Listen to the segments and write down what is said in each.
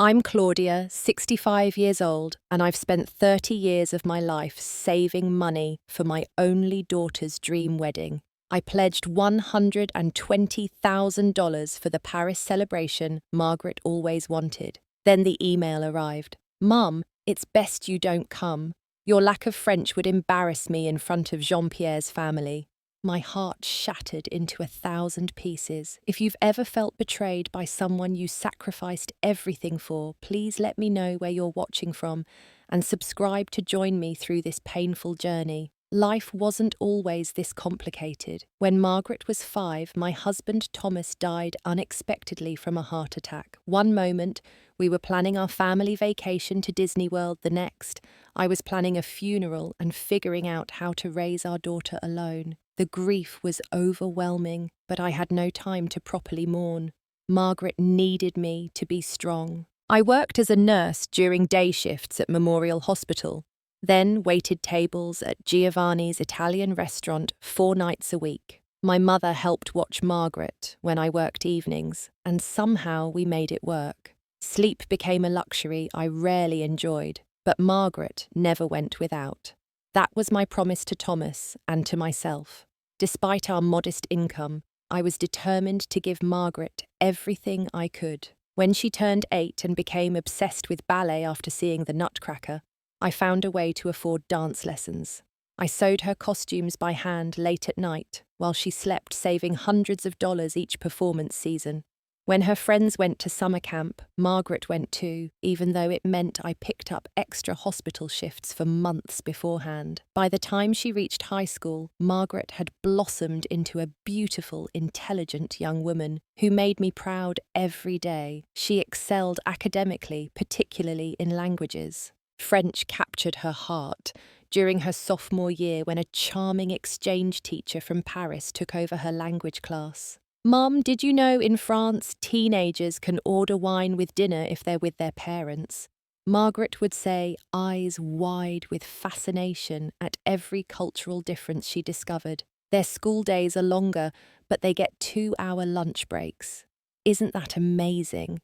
I'm Claudia, 65 years old, and I've spent 30 years of my life saving money for my only daughter's dream wedding. I pledged $120,000 for the Paris celebration Margaret always wanted. Then the email arrived. "Mum, it's best you don't come. Your lack of French would embarrass me in front of Jean-Pierre's family." My heart shattered into 1,000 pieces. If you've ever felt betrayed by someone you sacrificed everything for, please let me know where you're watching from and subscribe to join me through this painful journey. Life wasn't always this complicated. When Margaret was 5, my husband Thomas died unexpectedly from a heart attack. One moment, we were planning our family vacation to Disney World. The next, I was planning a funeral and figuring out how to raise our daughter alone. The grief was overwhelming, but I had no time to properly mourn. Margaret needed me to be strong. I worked as a nurse during day shifts at Memorial Hospital, then waited tables at Giovanni's Italian restaurant 4 nights a week. My mother helped watch Margaret when I worked evenings, and somehow we made it work. Sleep became a luxury I rarely enjoyed, but Margaret never went without. That was my promise to Thomas and to myself. Despite our modest income, I was determined to give Margaret everything I could. When she turned 8 and became obsessed with ballet after seeing The Nutcracker, I found a way to afford dance lessons. I sewed her costumes by hand late at night while she slept, saving hundreds of dollars each performance season. When her friends went to summer camp, Margaret went too, even though it meant I picked up extra hospital shifts for months beforehand. By the time she reached high school, Margaret had blossomed into a beautiful, intelligent young woman who made me proud every day. She excelled academically, particularly in languages. French captured her heart during her sophomore year when a charming exchange teacher from Paris took over her language class. "Mum, did you know in France teenagers can order wine with dinner if they're with their parents?" Margaret would say, eyes wide with fascination at every cultural difference she discovered. Their school days are longer, but they get 2-hour lunch breaks. Isn't that amazing?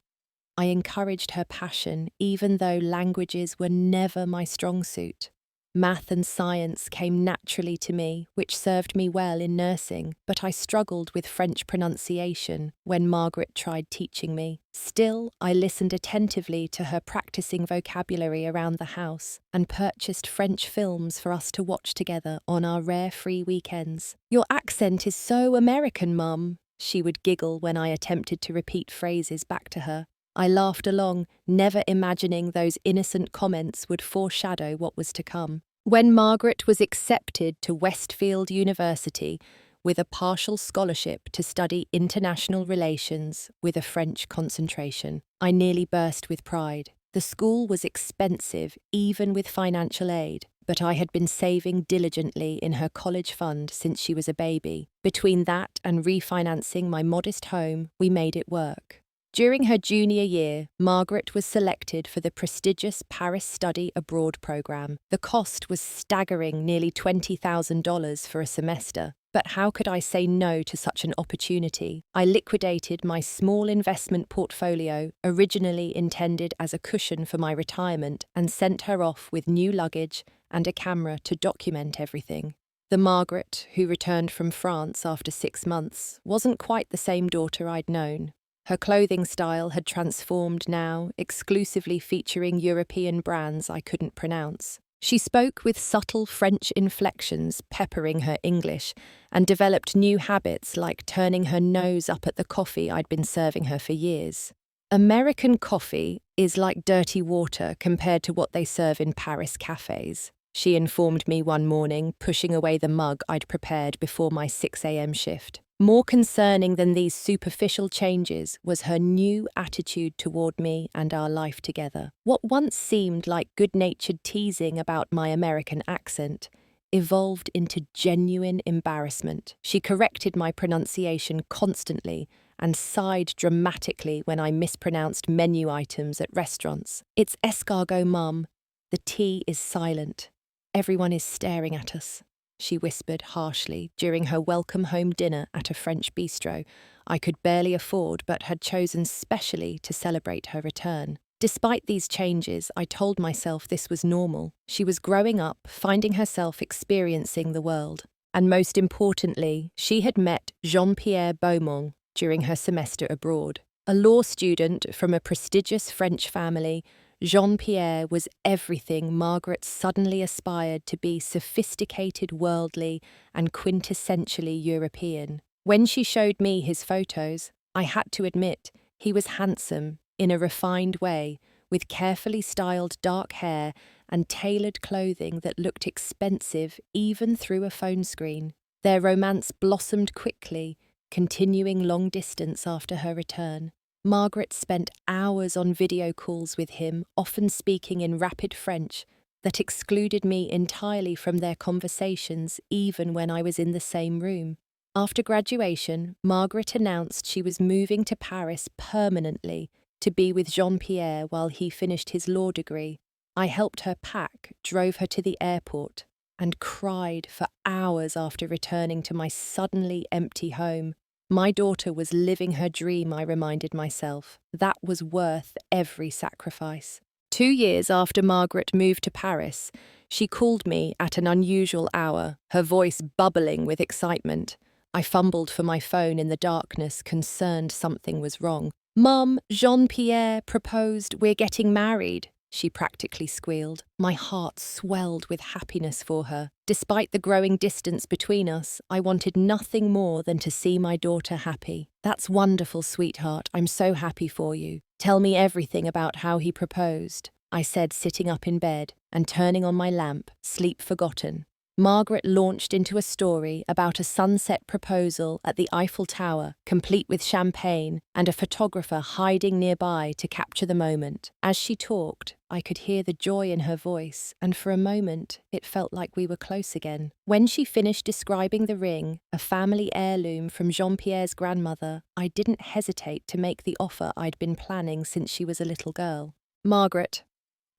I encouraged her passion, even though languages were never my strong suit. Math and science came naturally to me, which served me well in nursing, but I struggled with French pronunciation when Margaret tried teaching me. Still, I listened attentively to her practicing vocabulary around the house and purchased French films for us to watch together on our rare free weekends. "Your accent is so American, Mum," she would giggle when I attempted to repeat phrases back to her. I laughed along, never imagining those innocent comments would foreshadow what was to come. When Margaret was accepted to Westfield University with a partial scholarship to study international relations with a French concentration, I nearly burst with pride. The school was expensive, even with financial aid, but I had been saving diligently in her college fund since she was a baby. Between that and refinancing my modest home, we made it work. During her junior year, Margaret was selected for the prestigious Paris Study Abroad program. The cost was staggering, nearly $20,000 for a semester. But how could I say no to such an opportunity? I liquidated my small investment portfolio, originally intended as a cushion for my retirement, and sent her off with new luggage and a camera to document everything. The Margaret, who returned from France after 6 months, wasn't quite the same daughter I'd known. Her clothing style had transformed now, exclusively featuring European brands I couldn't pronounce. She spoke with subtle French inflections peppering her English and developed new habits like turning her nose up at the coffee I'd been serving her for years. "American coffee is like dirty water compared to what they serve in Paris cafes," she informed me one morning, pushing away the mug I'd prepared before my 6 a.m. shift. More concerning than these superficial changes was her new attitude toward me and our life together. What once seemed like good-natured teasing about my American accent evolved into genuine embarrassment. She corrected my pronunciation constantly and sighed dramatically when I mispronounced menu items at restaurants. "It's escargot, Mum. The T is silent. Everyone is staring at us," she whispered harshly during her welcome home dinner at a French bistro I could barely afford but had chosen specially to celebrate her return. Despite these changes, I told myself this was normal. She was growing up, finding herself experiencing the world. And most importantly, she had met Jean-Pierre Beaumont during her semester abroad. A law student from a prestigious French family, Jean-Pierre was everything Margaret suddenly aspired to be: sophisticated, worldly, and quintessentially European. When she showed me his photos, I had to admit he was handsome in a refined way, with carefully styled dark hair and tailored clothing that looked expensive even through a phone screen. Their romance blossomed quickly, continuing long distance after her return. Margaret spent hours on video calls with him, often speaking in rapid French that excluded me entirely from their conversations, even when I was in the same room. After graduation, Margaret announced she was moving to Paris permanently to be with Jean-Pierre while he finished his law degree. I helped her pack, drove her to the airport, and cried for hours after returning to my suddenly empty home. My daughter was living her dream, I reminded myself. That was worth every sacrifice. 2 years after Margaret moved to Paris, she called me at an unusual hour, her voice bubbling with excitement. I fumbled for my phone in the darkness, concerned something was wrong. "Mum, Jean-Pierre proposed we're getting married," she practically squealed. My heart swelled with happiness for her. Despite the growing distance between us, I wanted nothing more than to see my daughter happy. "That's wonderful, sweetheart. I'm so happy for you. Tell me everything about how he proposed," I said, sitting up in bed and turning on my lamp, sleep forgotten. Margaret launched into a story about a sunset proposal at the Eiffel Tower, complete with champagne, and a photographer hiding nearby to capture the moment. As she talked, I could hear the joy in her voice, and for a moment it felt like we were close again. When she finished describing the ring, a family heirloom from Jean-Pierre's grandmother, I didn't hesitate to make the offer I'd been planning since she was a little girl. "Margaret,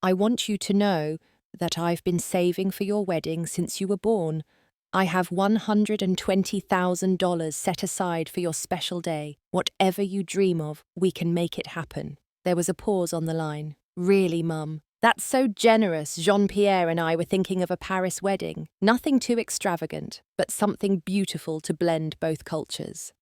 I want you to know that I've been saving for your wedding since you were born. I have $120,000 set aside for your special day. Whatever you dream of, we can make it happen." There was a pause on the line. "Really, Mum? That's so generous. Jean-Pierre and I were thinking of a Paris wedding. Nothing too extravagant, but something beautiful to blend both cultures."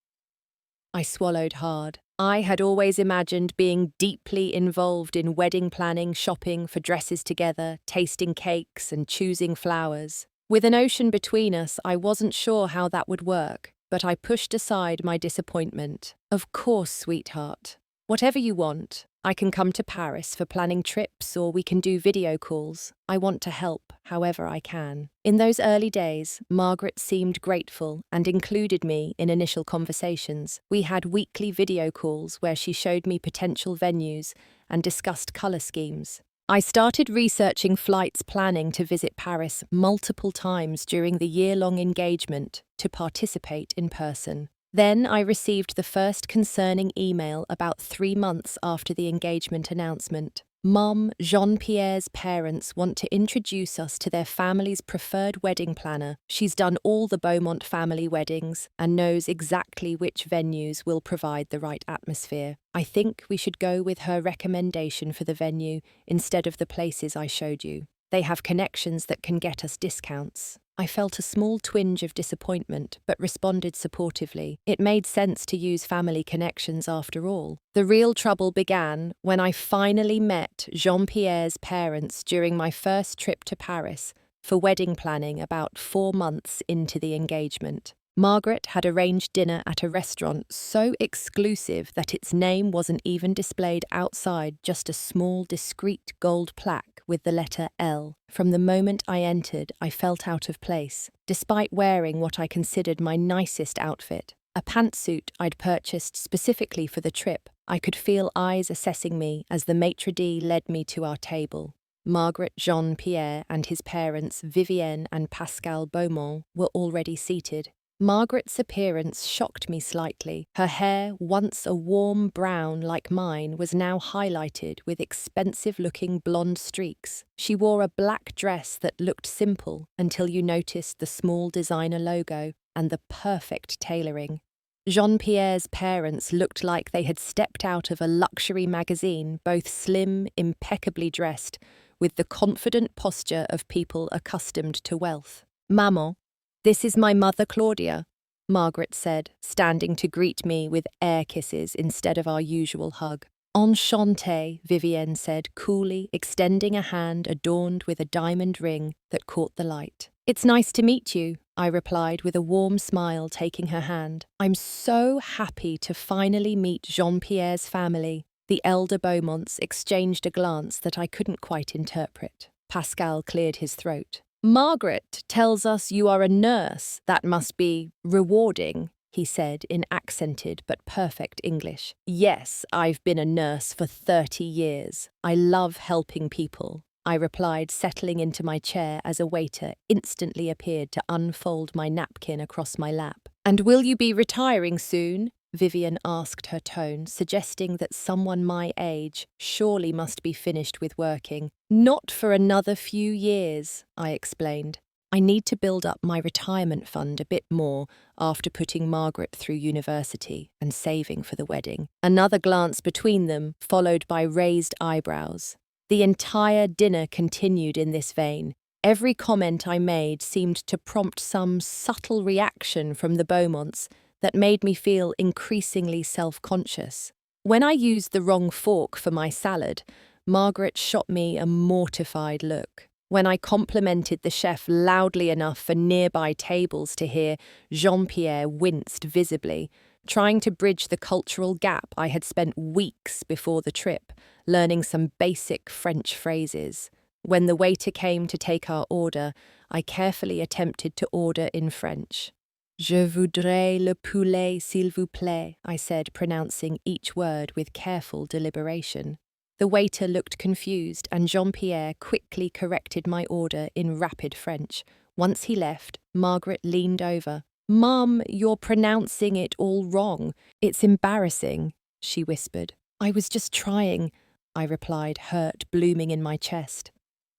I swallowed hard. I had always imagined being deeply involved in wedding planning, shopping for dresses together, tasting cakes, and choosing flowers. With an ocean between us, I wasn't sure how that would work, but I pushed aside my disappointment. "Of course, sweetheart. Whatever you want. I can come to Paris for planning trips, or we can do video calls. I want to help however I can." In those early days, Margaret seemed grateful and included me in initial conversations. We had weekly video calls where she showed me potential venues and discussed colour schemes. I started researching flights, planning to visit Paris multiple times during the year-long engagement to participate in person. Then I received the first concerning email about 3 months after the engagement announcement. "Mum, Jean-Pierre's parents want to introduce us to their family's preferred wedding planner. She's done all the Beaumont family weddings and knows exactly which venues will provide the right atmosphere. I think we should go with her recommendation for the venue instead of the places I showed you. They have connections that can get us discounts." I felt a small twinge of disappointment, but responded supportively. It made sense to use family connections after all. The real trouble began when I finally met Jean-Pierre's parents during my first trip to Paris for wedding planning about 4 months into the engagement. Margaret had arranged dinner at a restaurant so exclusive that its name wasn't even displayed outside, just a small, discreet gold plaque with the letter L. From the moment I entered, I felt out of place, despite wearing what I considered my nicest outfit. A pantsuit I'd purchased specifically for the trip. I could feel eyes assessing me as the maitre d' led me to our table. Margaret, Jean-Pierre, and his parents, Vivienne and Pascal Beaumont, were already seated. Margaret's appearance shocked me slightly. Her hair, once a warm brown like mine, was now highlighted with expensive-looking blonde streaks. She wore a black dress that looked simple until you noticed the small designer logo and the perfect tailoring. Jean-Pierre's parents looked like they had stepped out of a luxury magazine, both slim, impeccably dressed, with the confident posture of people accustomed to wealth. "Maman, this is my mother Claudia," Margaret said, standing to greet me with air kisses instead of our usual hug. "Enchantée," Vivienne said coolly, extending a hand adorned with a diamond ring that caught the light. "It's nice to meet you," I replied with a warm smile, taking her hand. "I'm so happy to finally meet Jean-Pierre's family." The elder Beaumonts exchanged a glance that I couldn't quite interpret. Pascal cleared his throat. "Margaret tells us you are a nurse. That must be rewarding," he said in accented but perfect English. "Yes, I've been a nurse for 30 years. I love helping people," I replied, settling into my chair as a waiter instantly appeared to unfold my napkin across my lap. "And will you be retiring soon?" Vivian asked, her tone suggesting that someone my age surely must be finished with working. "Not for another few years," I explained. "I need to build up my retirement fund a bit more after putting Margaret through university and saving for the wedding." Another glance between them, followed by raised eyebrows. The entire dinner continued in this vein. Every comment I made seemed to prompt some subtle reaction from the Beaumonts that made me feel increasingly self-conscious. When I used the wrong fork for my salad, Margaret shot me a mortified look. When I complimented the chef loudly enough for nearby tables to hear, Jean-Pierre winced visibly, trying to bridge the cultural gap I had spent weeks before the trip, learning some basic French phrases. When the waiter came to take our order, I carefully attempted to order in French. "Je voudrais le poulet, s'il vous plaît," I said, pronouncing each word with careful deliberation. The waiter looked confused, and Jean-Pierre quickly corrected my order in rapid French. Once he left, Margaret leaned over. "Mum, you're pronouncing it all wrong. It's embarrassing," she whispered. "I was just trying," I replied, hurt blooming in my chest.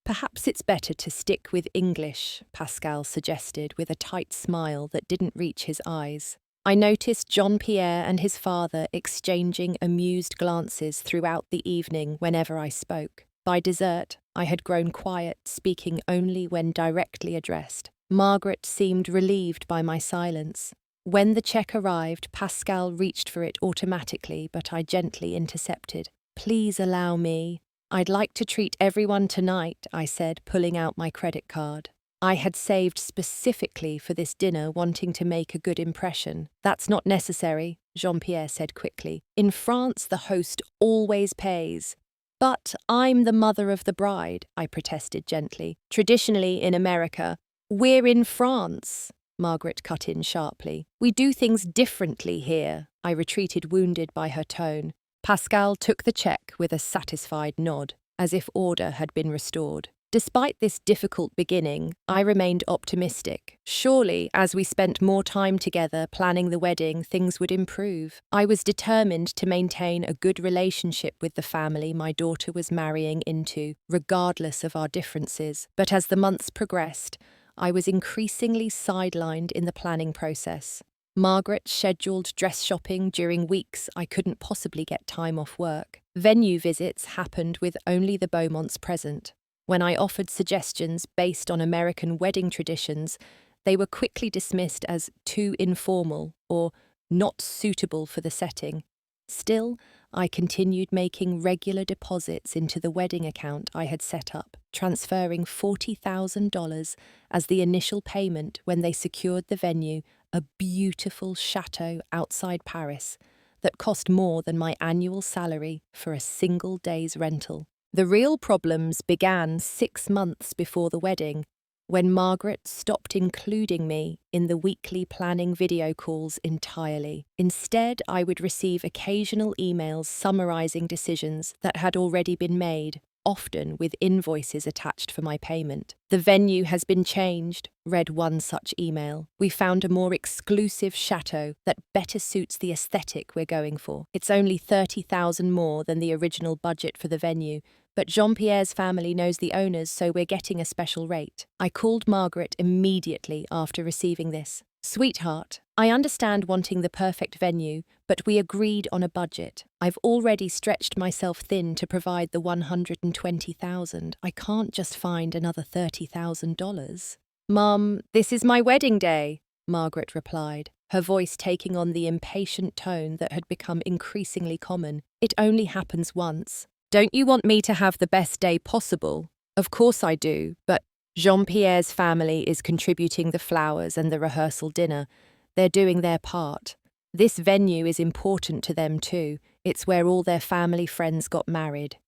"Perhaps it's better to stick with English," Pascal suggested with a tight smile that didn't reach his eyes. I noticed Jean-Pierre and his father exchanging amused glances throughout the evening whenever I spoke. By dessert, I had grown quiet, speaking only when directly addressed. Margaret seemed relieved by my silence. When the check arrived, Pascal reached for it automatically, but I gently intercepted. "Please allow me. I'd like to treat everyone tonight," I said, pulling out my credit card. I had saved specifically for this dinner, wanting to make a good impression. "That's not necessary," Jean-Pierre said quickly. "In France, the host always pays." "But I'm the mother of the bride," I protested gently. "Traditionally in America, we're in France," Margaret cut in sharply. "We do things differently here." I retreated, wounded by her tone. Pascal took the check with a satisfied nod, as if order had been restored. Despite this difficult beginning, I remained optimistic. Surely, as we spent more time together planning the wedding, things would improve. I was determined to maintain a good relationship with the family my daughter was marrying into, regardless of our differences. But as the months progressed, I was increasingly sidelined in the planning process. Margaret scheduled dress shopping during weeks I couldn't possibly get time off work. Venue visits happened with only the Beaumonts present. When I offered suggestions based on American wedding traditions, they were quickly dismissed as too informal or not suitable for the setting. Still, I continued making regular deposits into the wedding account I had set up, transferring $40,000 as the initial payment when they secured the venue, a beautiful chateau outside Paris that cost more than my annual salary for a single day's rental. The real problems began 6 months before the wedding, when Margaret stopped including me in the weekly planning video calls entirely. Instead, I would receive occasional emails summarizing decisions that had already been made, often with invoices attached for my payment. "The venue has been changed," read one such email. "We found a more exclusive chateau that better suits the aesthetic we're going for. It's only $30,000 more than the original budget for the venue, but Jean-Pierre's family knows the owners, so we're getting a special rate." I called Margaret immediately after receiving this. Sweetheart, I understand wanting the perfect venue, but we agreed on a budget. I've already stretched myself thin to provide the $120,000. I can't just find another $30,000. Mum, this is my wedding day, Margaret replied, her voice taking on the impatient tone that had become increasingly common. It only happens once. Don't you want me to have the best day possible? Of course I do, but Jean-Pierre's family is contributing the flowers and the rehearsal dinner. They're doing their part. This venue is important to them too. It's where all their family friends got married.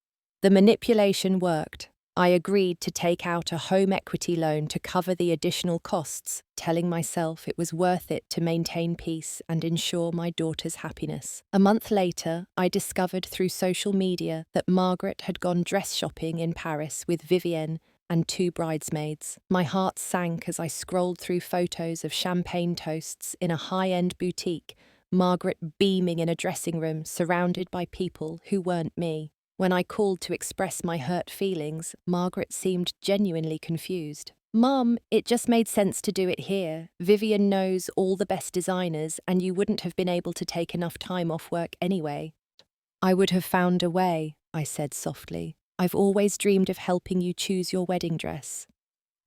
The manipulation worked. I agreed to take out a home equity loan to cover the additional costs, telling myself it was worth it to maintain peace and ensure my daughter's happiness. A month later, I discovered through social media that Margaret had gone dress shopping in Paris with Vivienne and 2 bridesmaids. My heart sank as I scrolled through photos of champagne toasts in a high-end boutique, Margaret beaming in a dressing room surrounded by people who weren't me. When I called to express my hurt feelings, Margaret seemed genuinely confused. Mum, it just made sense to do it here. Vivian knows all the best designers, and you wouldn't have been able to take enough time off work anyway. I would have found a way, I said softly. I've always dreamed of helping you choose your wedding dress.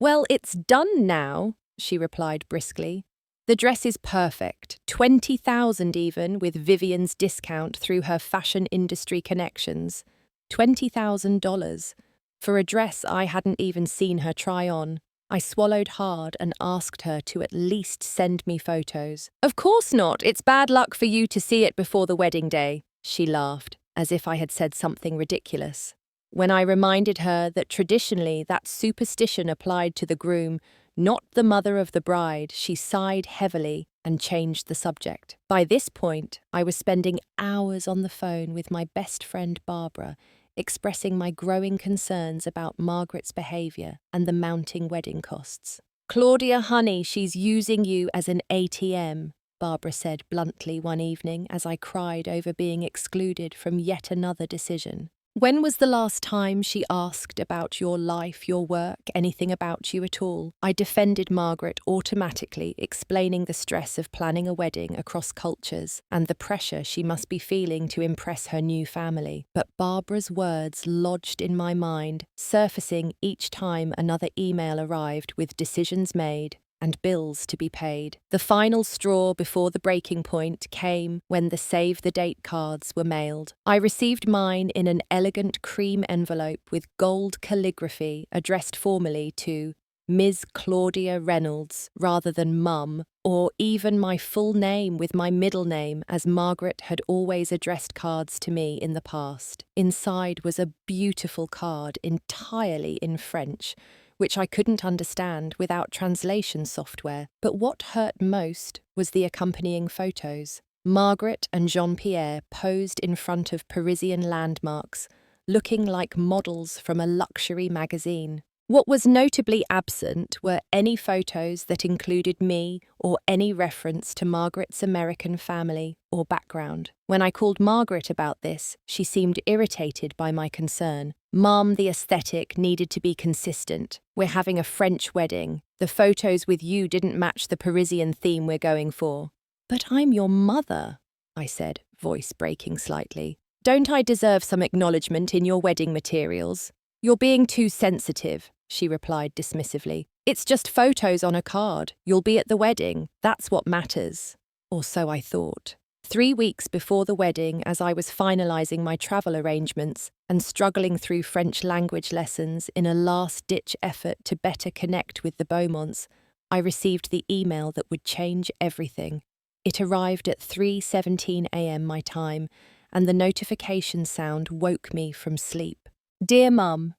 Well, it's done now, she replied briskly. The dress is perfect, 20,000 even, with Vivian's discount through her fashion industry connections. $20,000 for a dress I hadn't even seen her try on. I swallowed hard and asked her to at least send me photos. Of course not. It's bad luck for you to see it before the wedding day, she laughed, as if I had said something ridiculous. When I reminded her that traditionally that superstition applied to the groom, not the mother of the bride, she sighed heavily and changed the subject. By this point, I was spending hours on the phone with my best friend Barbara, expressing my growing concerns about Margaret's behaviour and the mounting wedding costs. Claudia, honey, she's using you as an ATM, Barbara said bluntly one evening as I cried over being excluded from yet another decision. When was the last time she asked about your life, your work, anything about you at all? I defended Margaret automatically, explaining the stress of planning a wedding across cultures and the pressure she must be feeling to impress her new family. But Barbara's words lodged in my mind, surfacing each time another email arrived with decisions made and bills to be paid. The final straw before the breaking point came when the save the date cards were mailed. I received mine in an elegant cream envelope with gold calligraphy addressed formally to Ms. Claudia Reynolds rather than Mum, or even my full name with my middle name as Margaret had always addressed cards to me in the past. Inside was a beautiful card entirely in French, which I couldn't understand without translation software. But what hurt most was the accompanying photos. Margaret and Jean-Pierre posed in front of Parisian landmarks, looking like models from a luxury magazine. What was notably absent were any photos that included me or any reference to Margaret's American family or background. When I called Margaret about this, she seemed irritated by my concern. Mum, the aesthetic needed to be consistent. We're having a French wedding. The photos with you didn't match the Parisian theme we're going for. But I'm your mother, I said, voice breaking slightly. Don't I deserve some acknowledgement in your wedding materials? You're being too sensitive, she replied dismissively. It's just photos on a card. You'll be at the wedding. That's what matters. Or so I thought. 3 weeks before the wedding, as I was finalising my travel arrangements and struggling through French language lessons in a last-ditch effort to better connect with the Beaumonts, I received the email that would change everything. It arrived at 3:17 a.m. my time, and the notification sound woke me from sleep. Dear Mum,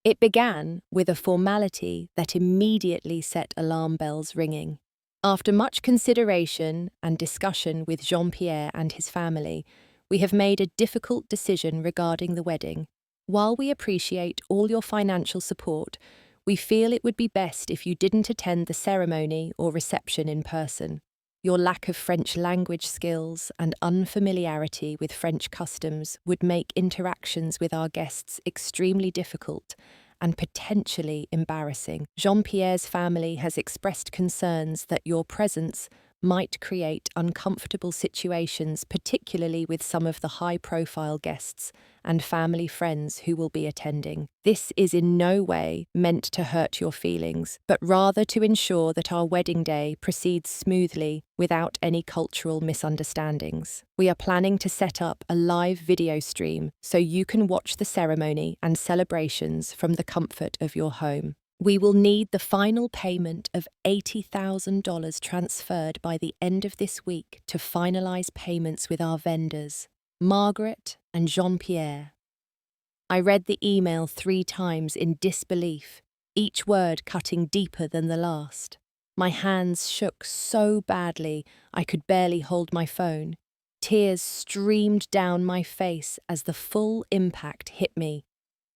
it began with a formality that immediately set alarm bells ringing. After much consideration and discussion with Jean-Pierre and his family, we have made a difficult decision regarding the wedding. While we appreciate all your financial support, we feel it would be best if you didn't attend the ceremony or reception in person. Your lack of French language skills and unfamiliarity with French customs would make interactions with our guests extremely difficult, and potentially embarrassing. Jean-Pierre's family has expressed concerns that your presence might create uncomfortable situations, particularly with some of the high-profile guests and family friends who will be attending. This is in no way meant to hurt your feelings, but rather to ensure that our wedding day proceeds smoothly without any cultural misunderstandings. We are planning to set up a live video stream so you can watch the ceremony and celebrations from the comfort of your home. We will need the final payment of $80,000 transferred by the end of this week to finalize payments with our vendors, Margaret and Jean-Pierre. I read the email 3 times in disbelief, each word cutting deeper than the last. My hands shook so badly I could barely hold my phone. Tears streamed down my face as the full impact hit me.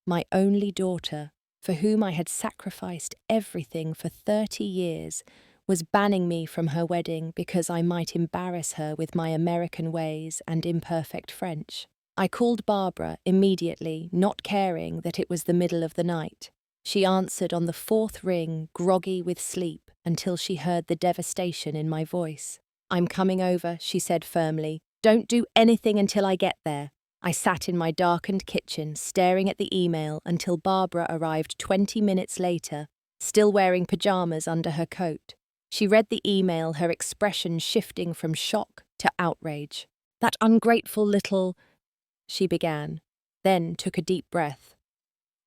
My only daughter, for whom I had sacrificed everything for 30 years, was banning me from her wedding because I might embarrass her with my American ways and imperfect French. I called Barbara immediately, not caring that it was the middle of the night. She answered on the 4th ring, groggy with sleep, until she heard the devastation in my voice. "I'm coming over," she said firmly. "Don't do anything until I get there." I sat in my darkened kitchen, staring at the email until Barbara arrived 20 minutes later, still wearing pajamas under her coat. She read the email, her expression shifting from shock to outrage. "That ungrateful little—" she began, then took a deep breath.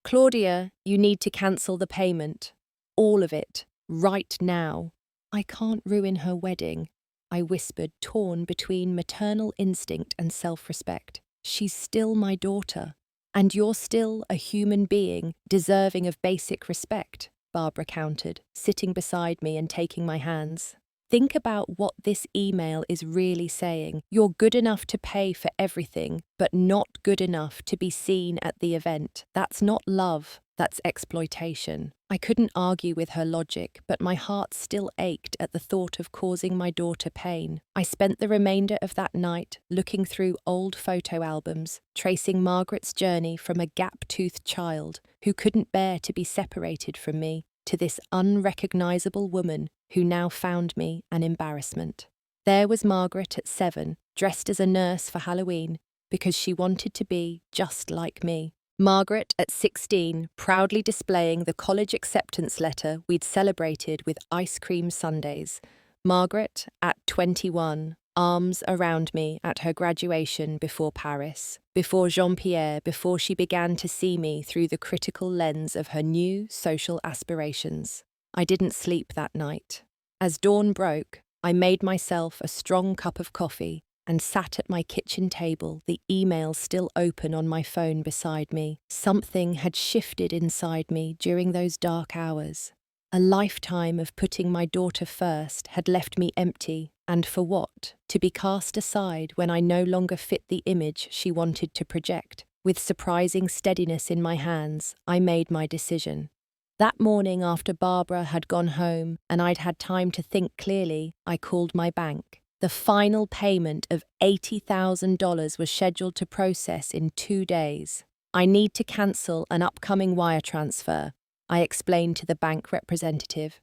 "Claudia, you need to cancel the payment. All of it, right now." "I can't ruin her wedding," I whispered, torn between maternal instinct and self-respect. "She's still my daughter, and you're still a human being deserving of basic respect," Barbara countered, sitting beside me and taking my hands. "Think about what this email is really saying. You're good enough to pay for everything, but not good enough to be seen at the event. That's not love, that's exploitation." I couldn't argue with her logic, but my heart still ached at the thought of causing my daughter pain. I spent the remainder of that night looking through old photo albums, tracing Margaret's journey from a gap-toothed child who couldn't bear to be separated from me to this unrecognizable woman who now found me an embarrassment. There was Margaret at 7, dressed as a nurse for Halloween, because she wanted to be just like me. Margaret at 16, proudly displaying the college acceptance letter we'd celebrated with ice cream sundaes. Margaret at 21, arms around me at her graduation before Paris, before Jean-Pierre, before she began to see me through the critical lens of her new social aspirations. I didn't sleep that night. As dawn broke, I made myself a strong cup of coffee and sat at my kitchen table, the email still open on my phone beside me. Something had shifted inside me during those dark hours. A lifetime of putting my daughter first had left me empty, and for what? To be cast aside when I no longer fit the image she wanted to project. With surprising steadiness in my hands, I made my decision. That morning, after Barbara had gone home and I'd had time to think clearly, I called my bank. The final payment of $80,000 was scheduled to process in 2 days. "I need to cancel an upcoming wire transfer," I explained to the bank representative,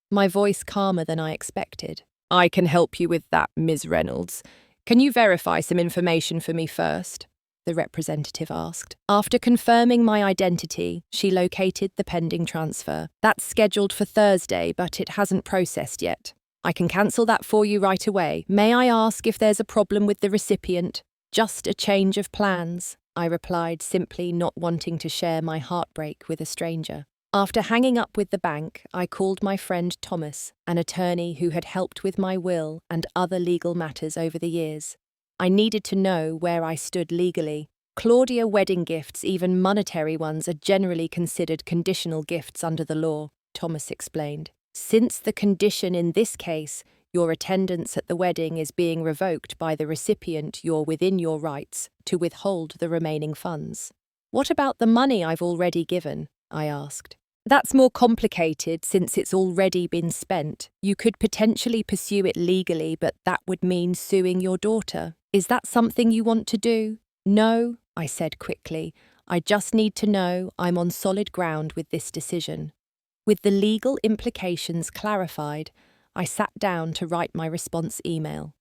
my voice calmer than I expected. "I can help you with that, Ms. Reynolds. Can you verify some information for me first?" the representative asked. After confirming my identity, she located the pending transfer. "That's scheduled for Thursday, but it hasn't processed yet. I can cancel that for you right away. May I ask if there's a problem with the recipient?" "Just a change of plans," I replied, simply not wanting to share my heartbreak with a stranger. After hanging up with the bank, I called my friend Thomas, an attorney who had helped with my will and other legal matters over the years. I needed to know where I stood legally. Claudia wedding gifts, even monetary ones, are generally considered conditional gifts under the law, Thomas explained. Since the condition in this case, your attendance at the wedding, is being revoked by the recipient, you're within your rights to withhold the remaining funds. "What about the money I've already given?" I asked. "That's more complicated since it's already been spent. You could potentially pursue it legally, but that would mean suing your daughter. Is that something you want to do?" "No," I said quickly. I just need to know I'm on solid ground with this decision. With the legal implications clarified, I sat down to write my response email.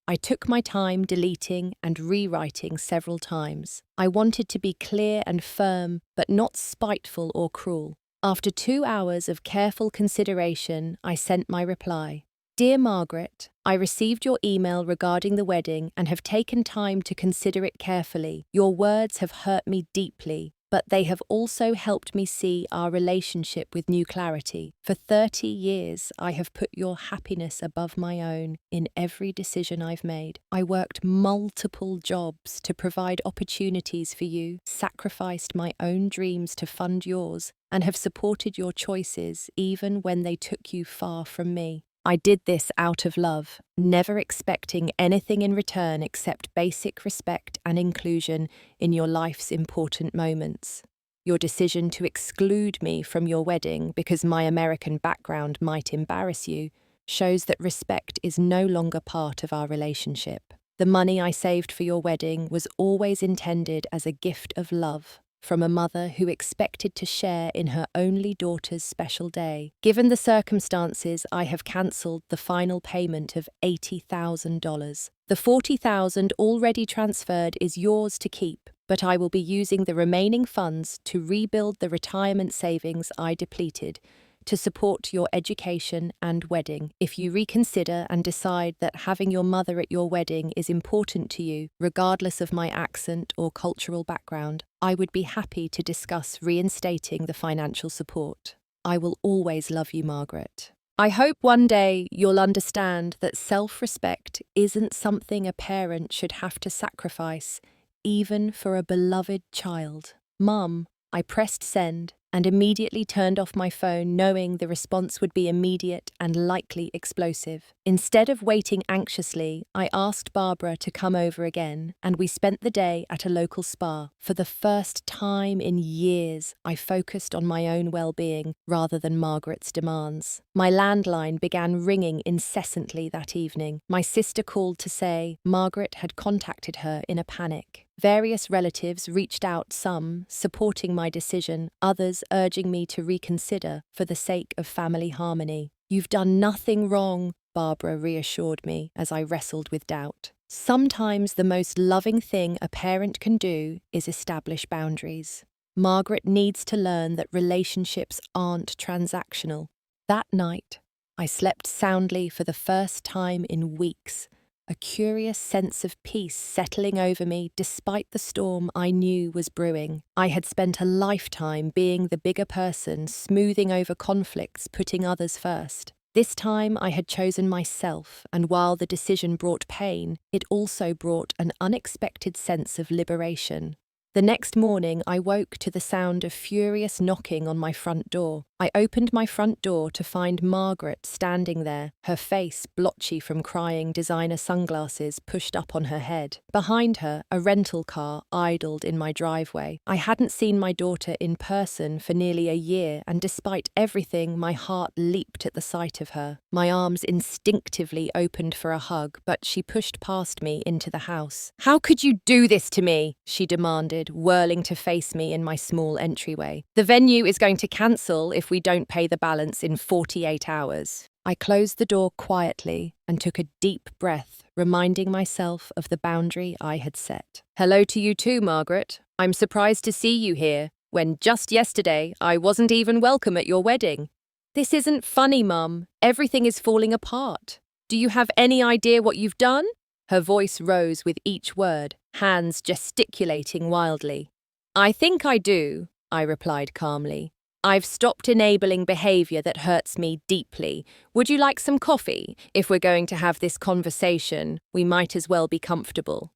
I took my time deleting and rewriting several times. I wanted to be clear and firm, but not spiteful or cruel. After 2 hours of careful consideration, I sent my reply. Dear Margaret, I received your email regarding the wedding and have taken time to consider it carefully. Your words have hurt me deeply, but they have also helped me see our relationship with new clarity. For 30 years, I have put your happiness above my own in every decision I've made. I worked multiple jobs to provide opportunities for you, sacrificed my own dreams to fund yours, and have supported your choices even when they took you far from me. I did this out of love, never expecting anything in return except basic respect and inclusion in your life's important moments. Your decision to exclude me from your wedding because my American background might embarrass you shows that respect is no longer part of our relationship. The money I saved for your wedding was always intended as a gift of love from a mother who expected to share in her only daughter's special day. Given the circumstances, I have cancelled the final payment of $80,000. The $40,000 already transferred is yours to keep, but I will be using the remaining funds to rebuild the retirement savings I depleted to support your education and wedding. If you reconsider and decide that having your mother at your wedding is important to you, regardless of my accent or cultural background, I would be happy to discuss reinstating the financial support. I will always love you, Margaret. I hope one day you'll understand that self-respect isn't something a parent should have to sacrifice, even for a beloved child. Mum, I pressed send and immediately turned off my phone knowing the response would be immediate and likely explosive. Instead of waiting anxiously, I asked Barbara to come over again, and we spent the day at a local spa. For the first time in years, I focused on my own well-being rather than Margaret's demands. My landline began ringing incessantly that evening. My sister called to say Margaret had contacted her in a panic. Various relatives reached out, some supporting my decision, others urging me to reconsider for the sake of family harmony. You've done nothing wrong, Barbara reassured me as I wrestled with doubt. Sometimes the most loving thing a parent can do is establish boundaries. Margaret needs to learn that relationships aren't transactional. That night, I slept soundly for the first time in weeks, a curious sense of peace settling over me despite the storm I knew was brewing. I had spent a lifetime being the bigger person, smoothing over conflicts, putting others first. This time I had chosen myself, and while the decision brought pain, it also brought an unexpected sense of liberation. The next morning I woke to the sound of furious knocking on my front door. I opened my front door to find Margaret standing there, her face blotchy from crying, designer sunglasses pushed up on her head. Behind her, a rental car idled in my driveway. I hadn't seen my daughter in person for nearly a year, and despite everything, my heart leaped at the sight of her. My arms instinctively opened for a hug, but she pushed past me into the house. "How could you do this to me?" she demanded, whirling to face me in my small entryway. "The venue is going to cancel if we don't pay the balance in 48 hours. I closed the door quietly and took a deep breath, reminding myself of the boundary I had set. "Hello to you too, Margaret. I'm surprised to see you here, when just yesterday I wasn't even welcome at your wedding." "This isn't funny, Mum. Everything is falling apart. Do you have any idea what you've done?" Her voice rose with each word, hands gesticulating wildly. "I think I do," I replied calmly. "I've stopped enabling behavior that hurts me deeply. Would you like some coffee? If we're going to have this conversation, we might as well be comfortable."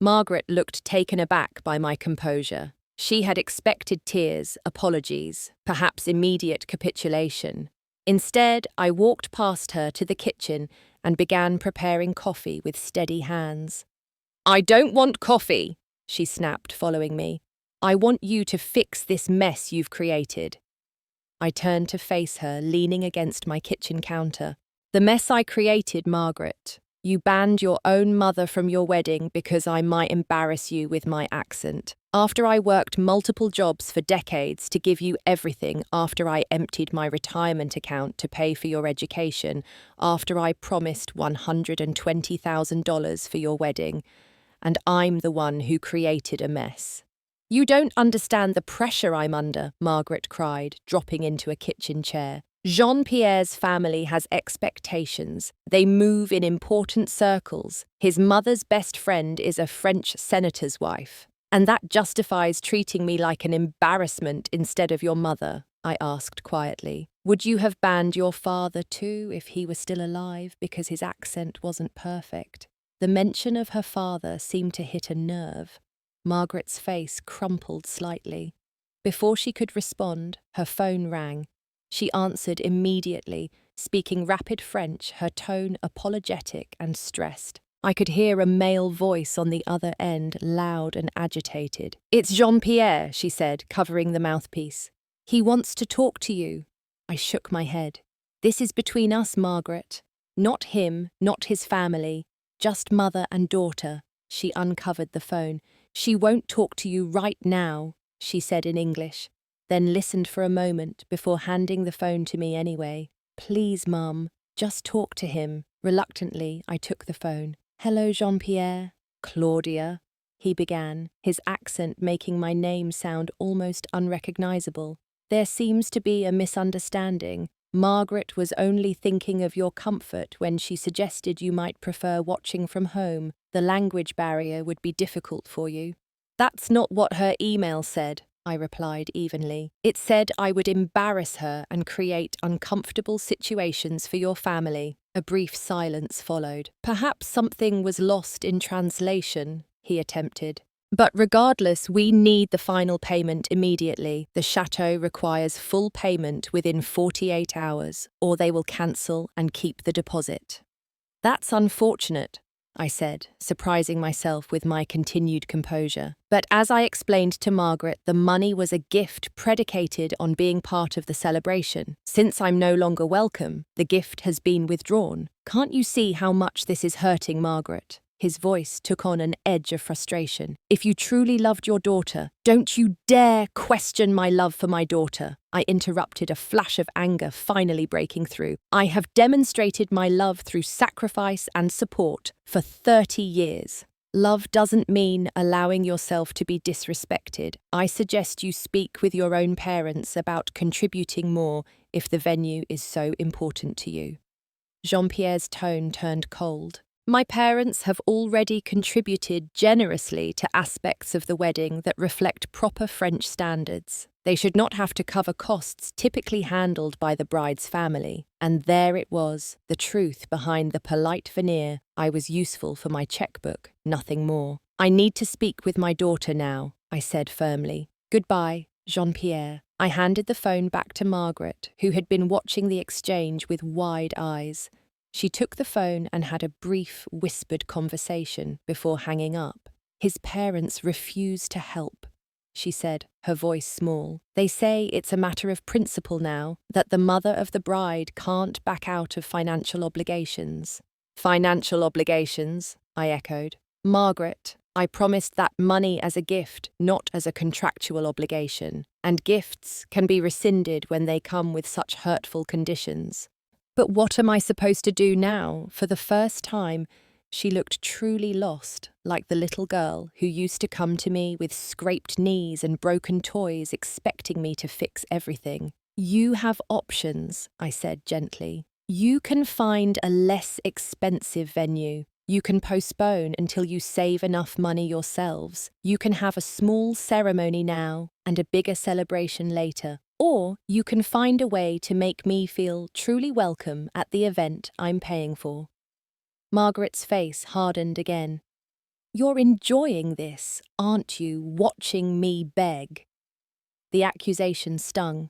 Margaret looked taken aback by my composure. She had expected tears, apologies, perhaps immediate capitulation. Instead, I walked past her to the kitchen and began preparing coffee with steady hands. "I don't want coffee," she snapped, following me. "I want you to fix this mess you've created." I turned to face her, leaning against my kitchen counter. "The mess I created, Margaret. You banned your own mother from your wedding because I might embarrass you with my accent. After I worked multiple jobs for decades to give you everything, after I emptied my retirement account to pay for your education, after I promised $120,000 for your wedding, and I'm the one who created a mess. You don't understand the pressure I'm under, Margaret cried, dropping into a kitchen chair. Jean-Pierre's family has expectations. They move in important circles. His mother's best friend is a French senator's wife. And that justifies treating me like an embarrassment instead of your mother, I asked quietly. Would you have banned your father too if he were still alive because his accent wasn't perfect? The mention of her father seemed to hit a nerve. Margaret's face crumpled slightly. Before she could respond, her phone rang. She answered immediately, speaking rapid French, her tone apologetic and stressed. I could hear a male voice on the other end, loud and agitated. It's Jean-Pierre, she said, covering the mouthpiece. He wants to talk to you. I shook my head. This is between us, Margaret. Not him, not his family. Just mother and daughter. She uncovered the phone. She won't talk to you right now, she said in English, then listened for a moment before handing the phone to me anyway. Please, Mum, just talk to him. Reluctantly, I took the phone. Hello, Jean-Pierre. Claudia, he began, his accent making my name sound almost unrecognizable. There seems to be a misunderstanding. Margaret was only thinking of your comfort when she suggested you might prefer watching from home. The language barrier would be difficult for you. That's not what her email said, I replied evenly. It said I would embarrass her and create uncomfortable situations for your family. A brief silence followed. Perhaps something was lost in translation, he attempted. But regardless, we need the final payment immediately. The chateau requires full payment within 48 hours, or they will cancel and keep the deposit. That's unfortunate, I said, surprising myself with my continued composure. But as I explained to Margaret, the money was a gift predicated on being part of the celebration. Since I'm no longer welcome, the gift has been withdrawn. Can't you see how much this is hurting Margaret? His voice took on an edge of frustration. If you truly loved your daughter, don't you dare question my love for my daughter. I interrupted, a flash of anger finally breaking through. I have demonstrated my love through sacrifice and support for 30 years. Love doesn't mean allowing yourself to be disrespected. I suggest you speak with your own parents about contributing more if the venue is so important to you. Jean-Pierre's tone turned cold. My parents have already contributed generously to aspects of the wedding that reflect proper French standards. They should not have to cover costs typically handled by the bride's family. And there it was, the truth behind the polite veneer. I was useful for my checkbook, nothing more. I need to speak with my daughter now, I said firmly. Goodbye, Jean-Pierre. I handed the phone back to Margaret, who had been watching the exchange with wide eyes. She took the phone and had a brief, whispered conversation before hanging up. His parents refuse to help, she said, her voice small. They say it's a matter of principle now, that the mother of the bride can't back out of financial obligations. Financial obligations, I echoed. Margaret, I promised that money as a gift, not as a contractual obligation, and gifts can be rescinded when they come with such hurtful conditions. But what am I supposed to do now? For the first time, she looked truly lost, like the little girl who used to come to me with scraped knees and broken toys, expecting me to fix everything. You have options, I said gently. You can find a less expensive venue. You can postpone until you save enough money yourselves. You can have a small ceremony now and a bigger celebration later. Or you can find a way to make me feel truly welcome at the event I'm paying for. Margaret's face hardened again. You're enjoying this, aren't you, watching me beg? The accusation stung.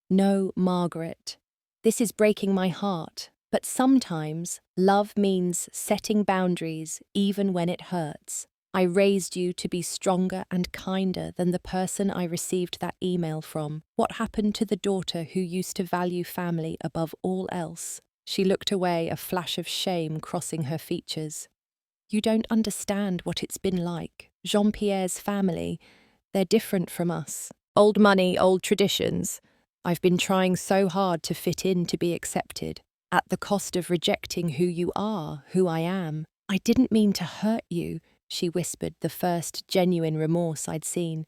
No, Margaret. This is breaking my heart, but sometimes love means setting boundaries even when it hurts. I raised you to be stronger and kinder than the person I received that email from. What happened to the daughter who used to value family above all else? She looked away, a flash of shame crossing her features. You don't understand what it's been like. Jean-Pierre's family, They're different from us. Old money, old traditions. I've been trying so hard to fit in to be accepted, at the cost of rejecting who you are, who I am. I didn't mean to hurt you, she whispered, the first genuine remorse I'd seen.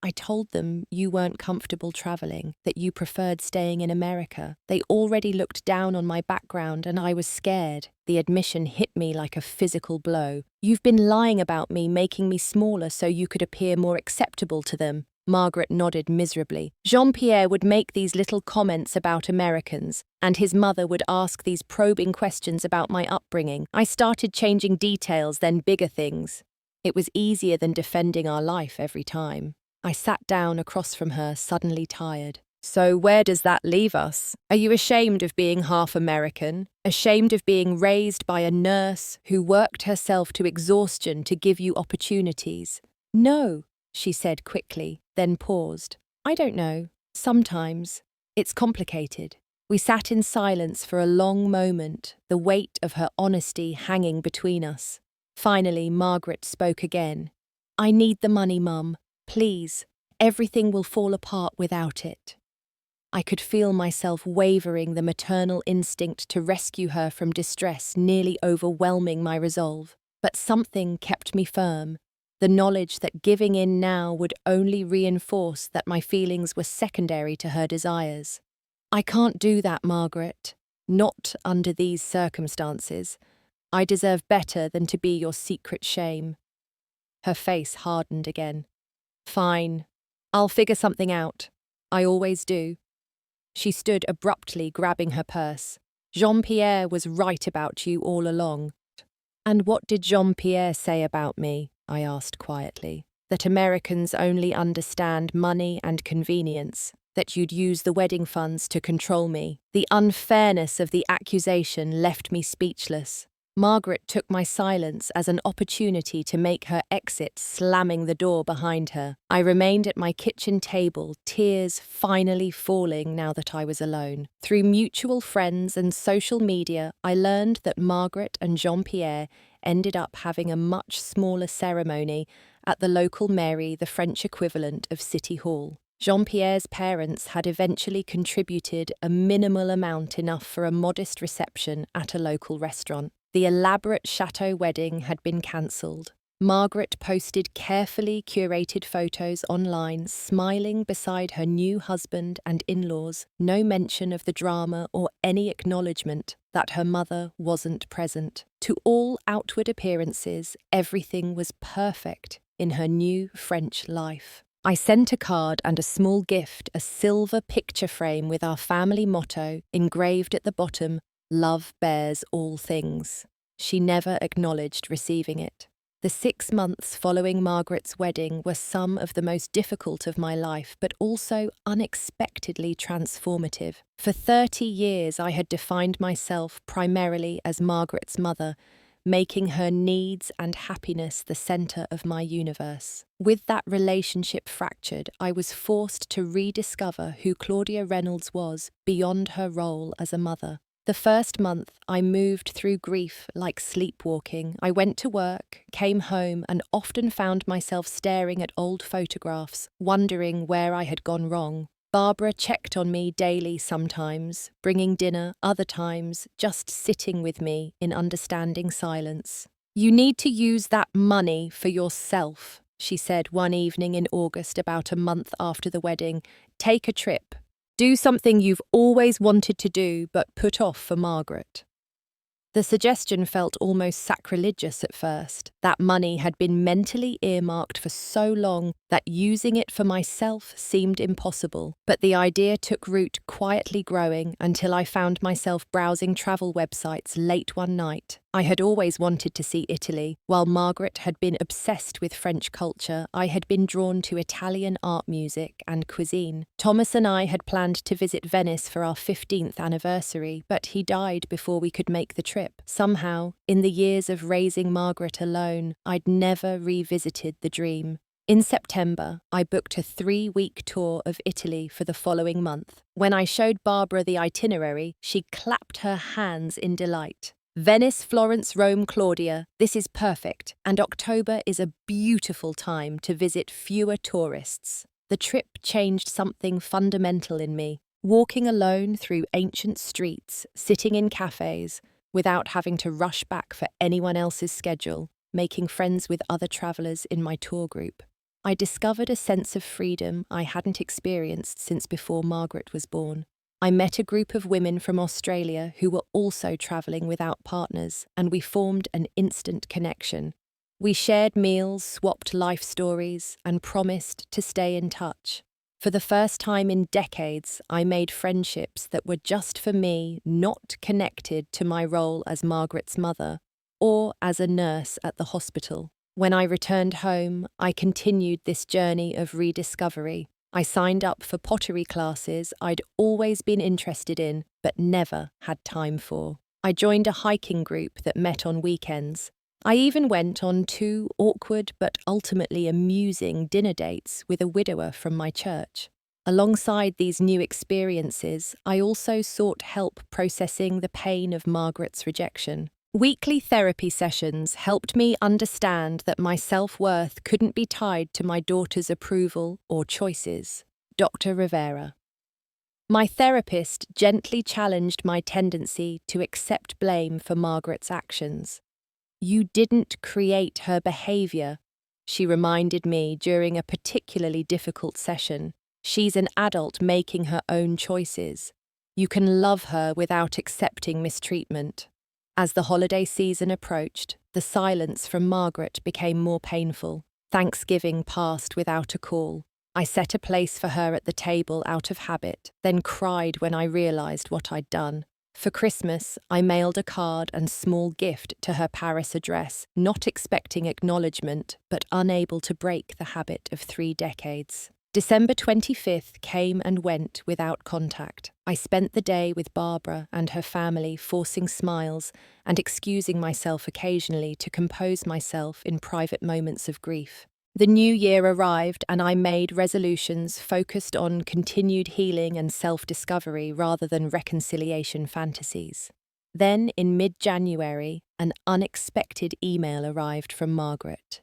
I told them you weren't comfortable traveling, that you preferred staying in America. They already looked down on my background and I was scared. The admission hit me like a physical blow. You've been lying about me, making me smaller so you could appear more acceptable to them. Margaret nodded miserably. Jean-Pierre would make these little comments about Americans, and his mother would ask these probing questions about my upbringing. I started changing details, then bigger things. It was easier than defending our life every time. I sat down across from her, suddenly tired. So where does that leave us? Are you ashamed of being half American? Ashamed of being raised by a nurse who worked herself to exhaustion to give you opportunities? No, she said quickly, then paused. I don't know. Sometimes. It's complicated. We sat in silence for a long moment, the weight of her honesty hanging between us. Finally, Margaret spoke again. I need the money, Mum. Please. Everything will fall apart without it. I could feel myself wavering, the maternal instinct to rescue her from distress nearly overwhelming my resolve. But something kept me firm. The knowledge that giving in now would only reinforce that my feelings were secondary to her desires. I can't do that, Margaret. Not under these circumstances. I deserve better than to be your secret shame. Her face hardened again. Fine. I'll figure something out. I always do. She stood abruptly, grabbing her purse. Jean-Pierre was right about you all along. And what did Jean-Pierre say about me? I asked quietly. That Americans only understand money and convenience, that you'd use the wedding funds to control me. The unfairness of the accusation left me speechless. Margaret took my silence as an opportunity to make her exit, slamming the door behind her. I remained at my kitchen table, tears finally falling now that I was alone. Through mutual friends and social media, I learned that Margaret and Jean-Pierre ended up having a much smaller ceremony at the local mairie, the French equivalent of City Hall. Jean-Pierre's parents had eventually contributed a minimal amount, enough for a modest reception at a local restaurant. The elaborate chateau wedding had been cancelled. Margaret posted carefully curated photos online, smiling beside her new husband and in-laws, no mention of the drama or any acknowledgement that her mother wasn't present. To all outward appearances, everything was perfect in her new French life. I sent a card and a small gift, a silver picture frame with our family motto engraved at the bottom, "Love bears all things." She never acknowledged receiving it. The 6 months following Margaret's wedding were some of the most difficult of my life, but also unexpectedly transformative. For 30 years I had defined myself primarily as Margaret's mother, making her needs and happiness the centre of my universe. With that relationship fractured, I was forced to rediscover who Claudia Reynolds was beyond her role as a mother. The first month, I moved through grief like sleepwalking. I went to work, came home, and often found myself staring at old photographs, wondering where I had gone wrong. Barbara checked on me daily sometimes, bringing dinner, other times just sitting with me in understanding silence. "You need to use that money for yourself," she said one evening in August, about a month after the wedding. "Take a trip. Do something you've always wanted to do but put off for Margaret." The suggestion felt almost sacrilegious at first. That money had been mentally earmarked for so long that using it for myself seemed impossible. But the idea took root, quietly growing, until I found myself browsing travel websites late one night. I had always wanted to see Italy. While Margaret had been obsessed with French culture, I had been drawn to Italian art music and cuisine. Thomas and I had planned to visit Venice for our 15th anniversary, but he died before we could make the trip. Somehow, in the years of raising Margaret alone, I'd never revisited the dream. In September, I booked a 3-week tour of Italy for the following month. When I showed Barbara the itinerary, she clapped her hands in delight. Venice, Florence, Rome, Claudia. This is perfect, and October is a beautiful time to visit fewer tourists. The trip changed something fundamental in me. Walking alone through ancient streets, sitting in cafes, without having to rush back for anyone else's schedule, making friends with other travelers in my tour group. I discovered a sense of freedom I hadn't experienced since before Margaret was born. I met a group of women from Australia who were also travelling without partners, and we formed an instant connection. We shared meals, swapped life stories, and promised to stay in touch. For the first time in decades, I made friendships that were just for me, not connected to my role as Margaret's mother or as a nurse at the hospital. When I returned home, I continued this journey of rediscovery. I signed up for pottery classes I'd always been interested in, but never had time for. I joined a hiking group that met on weekends. I even went on 2 awkward but ultimately amusing dinner dates with a widower from my church. Alongside these new experiences, I also sought help processing the pain of Margaret's rejection. Weekly therapy sessions helped me understand that my self-worth couldn't be tied to my daughter's approval or choices. Dr. Rivera. My therapist gently challenged my tendency to accept blame for Margaret's actions. "You didn't create her behaviour," she reminded me during a particularly difficult session. "She's an adult making her own choices. You can love her without accepting mistreatment." As the holiday season approached, the silence from Margaret became more painful. Thanksgiving passed without a call. I set a place for her at the table out of habit, then cried when I realised what I'd done. For Christmas, I mailed a card and small gift to her Paris address, not expecting acknowledgement, but unable to break the habit of 3 decades. December 25th came and went without contact. I spent the day with Barbara and her family, forcing smiles and excusing myself occasionally to compose myself in private moments of grief. The new year arrived and I made resolutions focused on continued healing and self-discovery rather than reconciliation fantasies. Then, in mid-January, an unexpected email arrived from Margaret.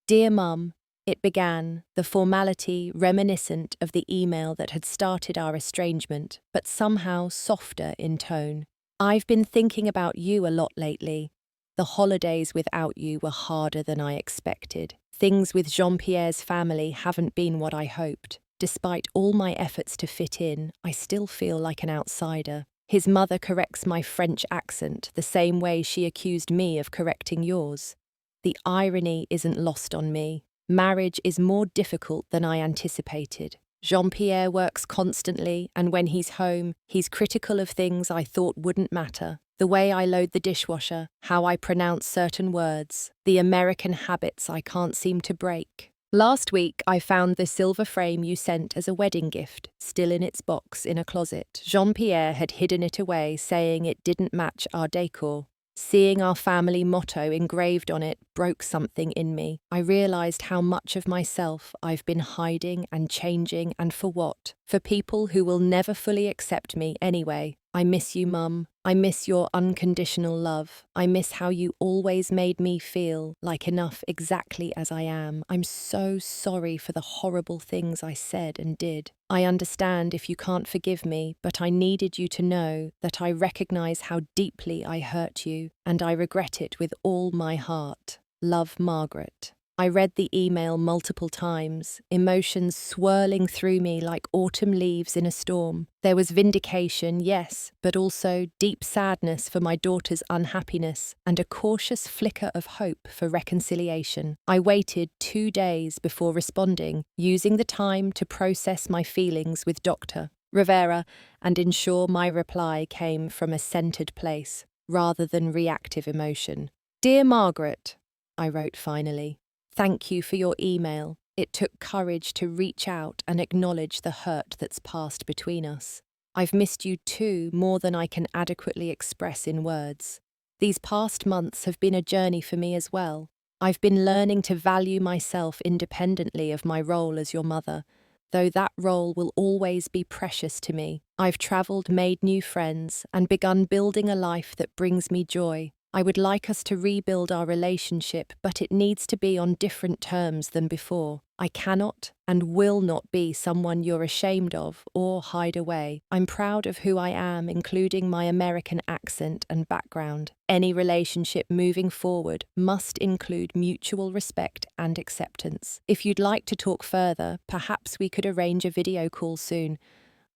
"Dear Mum," it began, the formality reminiscent of the email that had started our estrangement, but somehow softer in tone. "I've been thinking about you a lot lately. The holidays without you were harder than I expected. Things with Jean-Pierre's family haven't been what I hoped. Despite all my efforts to fit in, I still feel like an outsider. His mother corrects my French accent the same way she accused me of correcting yours. The irony isn't lost on me. Marriage is more difficult than I anticipated. Jean-Pierre works constantly, and when he's home, he's critical of things I thought wouldn't matter. The way I load the dishwasher, how I pronounce certain words, the American habits I can't seem to break. Last week, I found the silver frame you sent as a wedding gift, still in its box in a closet. Jean-Pierre had hidden it away, saying it didn't match our decor. Seeing our family motto engraved on it broke something in me. I realised how much of myself I've been hiding and changing, and for what? For people who will never fully accept me anyway. I miss you, Mum. I miss your unconditional love. I miss how you always made me feel like enough exactly as I am. I'm so sorry for the horrible things I said and did. I understand if you can't forgive me, but I needed you to know that I recognise how deeply I hurt you, and I regret it with all my heart. Love, Margaret. I read the email multiple times, emotions swirling through me like autumn leaves in a storm. There was vindication, yes, but also deep sadness for my daughter's unhappiness and a cautious flicker of hope for reconciliation. I waited 2 days before responding, using the time to process my feelings with Dr. Rivera and ensure my reply came from a centered place, rather than reactive emotion. "Dear Margaret," I wrote finally. "Thank you for your email. It took courage to reach out and acknowledge the hurt that's passed between us. I've missed you too, more than I can adequately express in words. These past months have been a journey for me as well. I've been learning to value myself independently of my role as your mother, though that role will always be precious to me. I've travelled, made new friends, and begun building a life that brings me joy. I would like us to rebuild our relationship, but it needs to be on different terms than before. I cannot and will not be someone you're ashamed of or hide away. I'm proud of who I am, including my American accent and background. Any relationship moving forward must include mutual respect and acceptance. If you'd like to talk further, perhaps we could arrange a video call soon.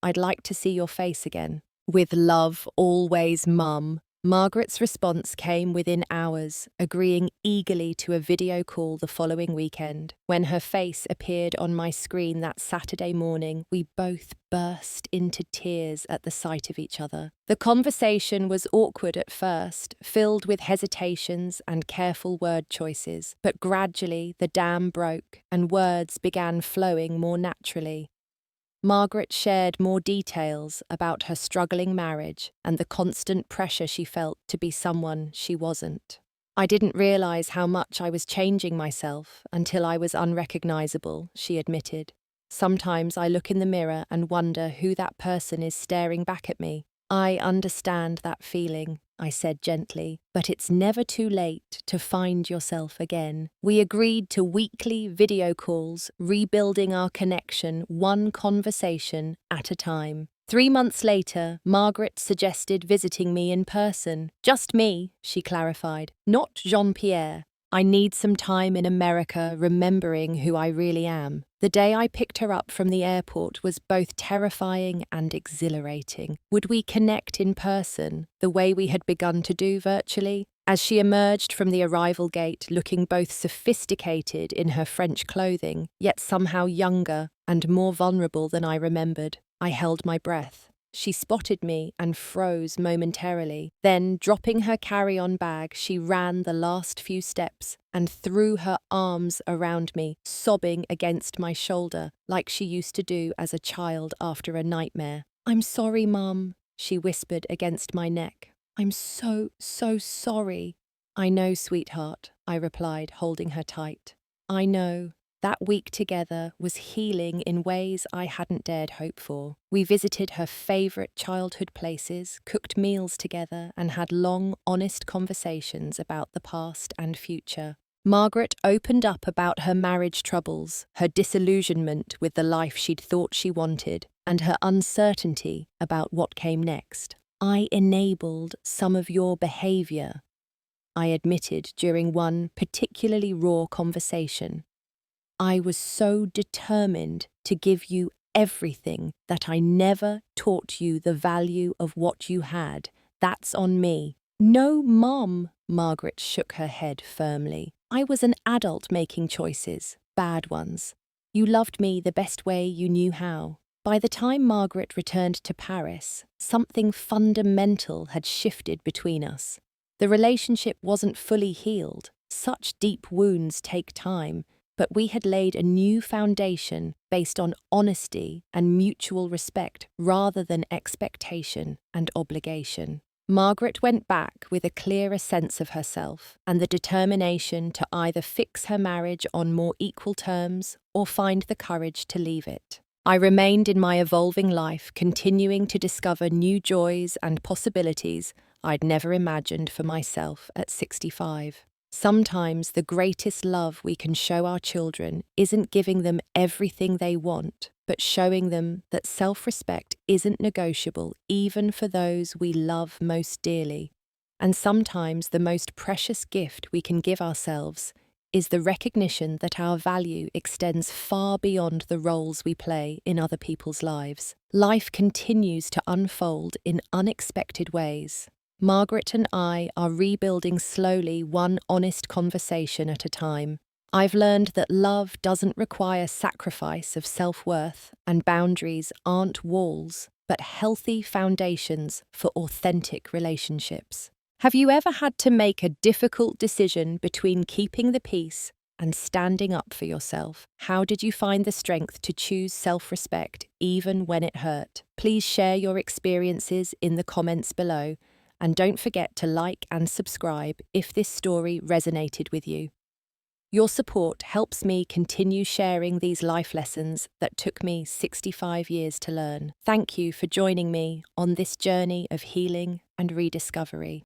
I'd like to see your face again. With love, always, Mum. Margaret's response came within hours, agreeing eagerly to a video call the following weekend. When her face appeared on my screen that Saturday morning, we both burst into tears at the sight of each other. The conversation was awkward at first, filled with hesitations and careful word choices, but gradually the dam broke and words began flowing more naturally. Margaret shared more details about her struggling marriage and the constant pressure she felt to be someone she wasn't. I didn't realize how much I was changing myself until I was unrecognizable, she admitted. Sometimes I look in the mirror and wonder who that person is staring back at me. I understand that feeling, I said gently, but it's never too late to find yourself again. We agreed to weekly video calls, rebuilding our connection one conversation at a time. 3 months later, Margaret suggested visiting me in person. Just me, she clarified, not Jean-Pierre. I need some time in America remembering who I really am. The day I picked her up from the airport was both terrifying and exhilarating. Would we connect in person, the way we had begun to do virtually? As she emerged from the arrival gate, looking both sophisticated in her French clothing, yet somehow younger and more vulnerable than I remembered, I held my breath. She spotted me and froze momentarily. Then, dropping her carry-on bag, she ran the last few steps and threw her arms around me, sobbing against my shoulder, like she used to do as a child after a nightmare. "I'm sorry, Mum," she whispered against my neck. "I'm so sorry." "I know, sweetheart," I replied, holding her tight. "I know." That week together was healing in ways I hadn't dared hope for. We visited her favourite childhood places, cooked meals together, and had long, honest conversations about the past and future. Margaret opened up about her marriage troubles, her disillusionment with the life she'd thought she wanted, and her uncertainty about what came next. "I enabled some of your behaviour," I admitted during one particularly raw conversation. "I was so determined to give you everything that I never taught you the value of what you had. That's on me." "No, Mum," Margaret shook her head firmly. "I was an adult making choices, bad ones. You loved me the best way you knew how." By the time Margaret returned to Paris, something fundamental had shifted between us. The relationship wasn't fully healed. Such deep wounds take time. But we had laid a new foundation based on honesty and mutual respect rather than expectation and obligation. Margaret went back with a clearer sense of herself and the determination to either fix her marriage on more equal terms or find the courage to leave it. I remained in my evolving life, continuing to discover new joys and possibilities I'd never imagined for myself at 65. Sometimes the greatest love we can show our children isn't giving them everything they want, but showing them that self-respect isn't negotiable even for those we love most dearly. And sometimes the most precious gift we can give ourselves is the recognition that our value extends far beyond the roles we play in other people's lives. Life continues to unfold in unexpected ways. Margaret and I are rebuilding slowly, one honest conversation at a time. I've learned that love doesn't require sacrifice of self-worth, and boundaries aren't walls, but healthy foundations for authentic relationships. Have you ever had to make a difficult decision between keeping the peace and standing up for yourself? How did you find the strength to choose self-respect even when it hurt? Please share your experiences in the comments below. And don't forget to like and subscribe if this story resonated with you. Your support helps me continue sharing these life lessons that took me 65 years to learn. Thank you for joining me on this journey of healing and rediscovery.